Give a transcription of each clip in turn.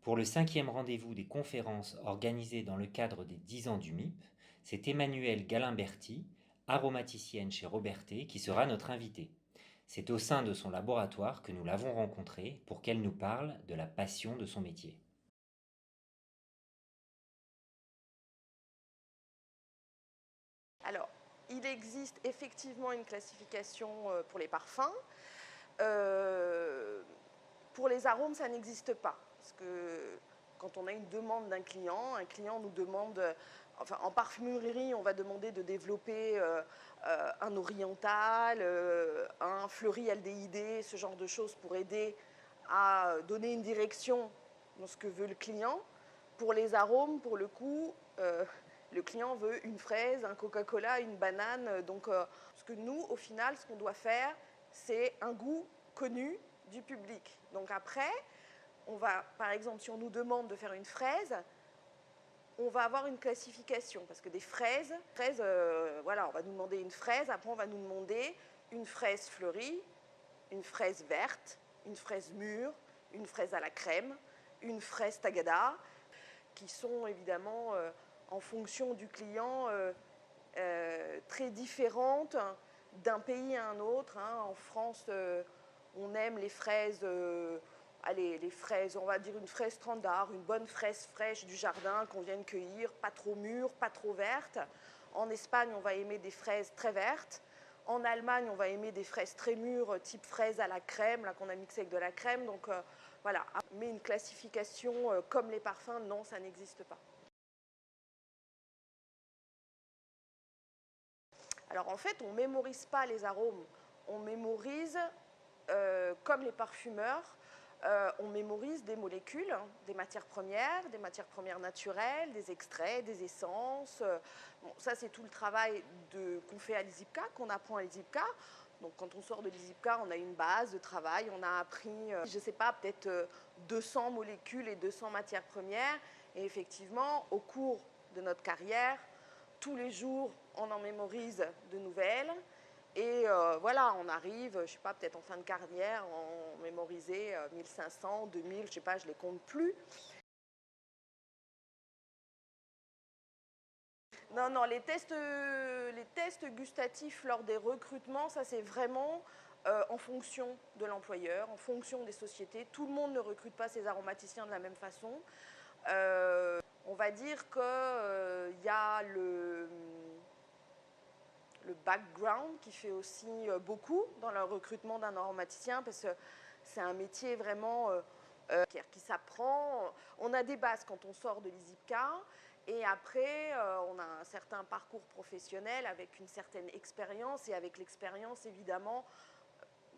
Pour le 5e rendez-vous des conférences organisées dans le cadre des 10 ans du MIP, c'est Emmanuelle Galimberti, aromaticienne chez Robertet, qui sera notre invitée. C'est au sein de son laboratoire que nous l'avons rencontrée pour qu'elle nous parle de la passion de son métier. Alors, il existe effectivement une classification pour les parfums. Euh, pour les arômes, ça n'existe pas. Parce que quand on a une demande d'un client, un client nous demande, enfin en parfumerie, on va demander de développer un oriental, un fleuri aldéhydé, ce genre de choses pour aider à donner une direction dans ce que veut le client. Pour les arômes, pour le coup, le client veut une fraise, un Coca-Cola, une banane. Donc, parce que nous, au final, ce qu'on doit faire, c'est un goût connu du public. Donc après, on va, par exemple, si on nous demande de faire une fraise, on va avoir une classification. Parce que des fraises, voilà, on va nous demander une fraise, après on va nous demander une fraise fleurie, une fraise verte, une fraise mûre, une fraise à la crème, une fraise tagada, qui sont évidemment en fonction du client très différentes d'un pays à un autre. En France, on aime les fraises, allez, les fraises, on va dire une fraise standard, une bonne fraise fraîche du jardin qu'on vient de cueillir, pas trop mûre, pas trop verte. En Espagne, on va aimer des fraises très vertes. En Allemagne, on va aimer des fraises très mûres, type fraise à la crème, là qu'on a mixé avec de la crème. Donc voilà, mais une classification comme les parfums, non, ça n'existe pas. Alors en fait, on ne mémorise pas les arômes, on mémorise, comme les parfumeurs, on mémorise des molécules, des matières premières naturelles, des extraits, des essences. Bon, ça, c'est tout le travail qu'on fait à l'ISIPCA, qu'on apprend à l'ISIPCA. Donc quand on sort de l'ISIPCA, on a une base de travail, on a appris, je ne sais pas, peut-être 200 molécules et 200 matières premières. Et effectivement, au cours de notre carrière, tous les jours, on en mémorise de nouvelles. Et voilà, on arrive, je ne sais pas, peut-être en fin de carrière, on mémorisait 1500, 2000, je ne sais pas, je ne les compte plus. Non, non, les tests gustatifs lors des recrutements, ça c'est vraiment en fonction de l'employeur, en fonction des sociétés. Tout le monde ne recrute pas ses aromaticiens de la même façon. On va dire qu'il y a le background qui fait aussi beaucoup dans le recrutement d'un aromaticien parce que c'est un métier vraiment qui s'apprend. On a des bases quand on sort de l'ISIPCA et après on a un certain parcours professionnel avec une certaine expérience et avec l'expérience évidemment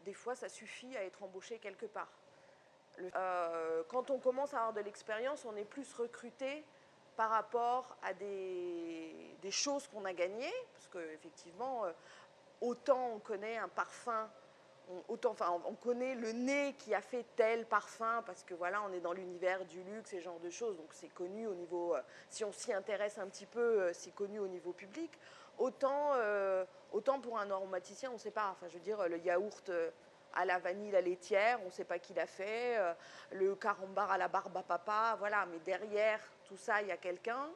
des fois ça suffit à être embauché quelque part. Quand on commence à avoir de l'expérience, on est plus recruté par rapport à des choses qu'on a gagnées, parce qu'effectivement, autant on connaît un parfum, on connaît le nez qui a fait tel parfum, parce que voilà, on est dans l'univers du luxe et ce genre de choses, donc c'est connu au niveau, si on s'y intéresse un petit peu, c'est connu au niveau public. Autant pour un aromaticien, on ne sait pas, enfin je veux dire, le yaourt à la vanille, la laitière, on ne sait pas qui l'a fait, le carambar à la barbe à papa, voilà, mais derrière tout ça, il y a quelqu'un.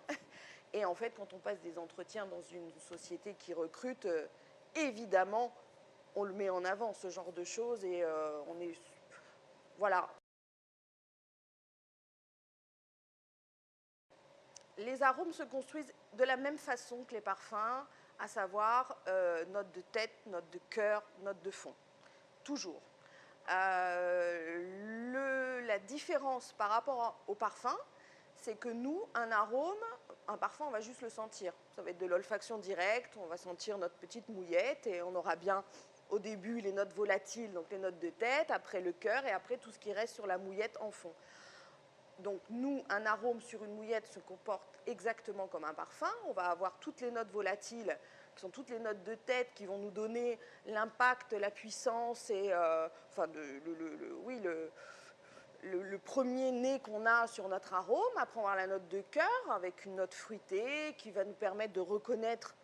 Et en fait, quand on passe des entretiens dans une société qui recrute, évidemment, on le met en avant, ce genre de choses, et on est... Voilà. Les arômes se construisent de la même façon que les parfums, à savoir note de tête, note de cœur, note de fond. Toujours. La différence par rapport au parfum, c'est que nous, un arôme, un parfum, on va juste le sentir. Ça va être de l'olfaction directe, on va sentir notre petite mouillette et on aura bien au début les notes volatiles, donc les notes de tête, après le cœur et après tout ce qui reste sur la mouillette en fond. Donc nous, un arôme sur une mouillette se comporte exactement comme un parfum. On va avoir toutes les notes volatiles, qui sont toutes les notes de tête, qui vont nous donner l'impact, la puissance et enfin le premier nez qu'on a sur notre arôme. Après, on va avoir la note de cœur avec une note fruitée qui va nous permettre de reconnaître,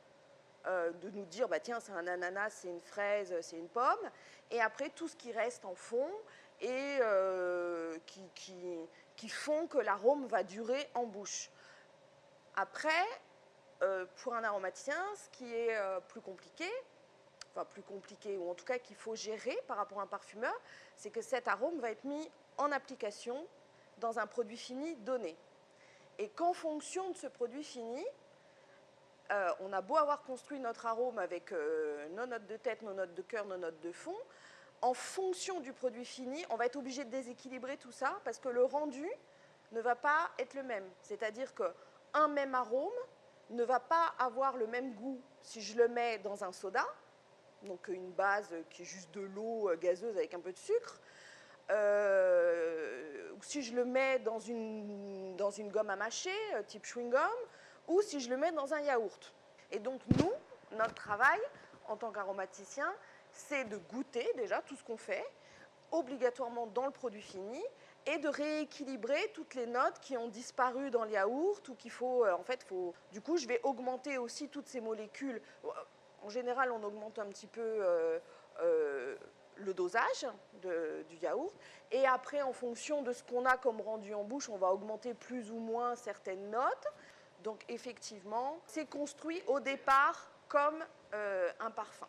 de nous dire, bah, tiens, c'est un ananas, c'est une fraise, c'est une pomme. Et après, tout ce qui reste en fond, et qui font que l'arôme va durer en bouche. Après, pour un aromaticien, ce qui est plus compliqué, ou en tout cas qu'il faut gérer par rapport à un parfumeur, c'est que cet arôme va être mis en application dans un produit fini donné. Et qu'en fonction de ce produit fini, on a beau avoir construit notre arôme avec nos notes de tête, nos notes de cœur, nos notes de fond, en fonction du produit fini, on va être obligé de déséquilibrer tout ça parce que le rendu ne va pas être le même. C'est-à-dire qu'un même arôme ne va pas avoir le même goût si je le mets dans un soda, donc une base qui est juste de l'eau gazeuse avec un peu de sucre, ou si je le mets dans une gomme à mâcher, type chewing-gum, ou si je le mets dans un yaourt. Et donc nous, notre travail en tant qu'aromaticien, c'est de goûter déjà tout ce qu'on fait, obligatoirement dans le produit fini, et de rééquilibrer toutes les notes qui ont disparu dans le yaourt ou qu'il faut, du coup, je vais augmenter aussi toutes ces molécules. En général, on augmente un petit peu le dosage du yaourt. Et après, en fonction de ce qu'on a comme rendu en bouche, on va augmenter plus ou moins certaines notes. Donc effectivement, c'est construit au départ comme un parfum.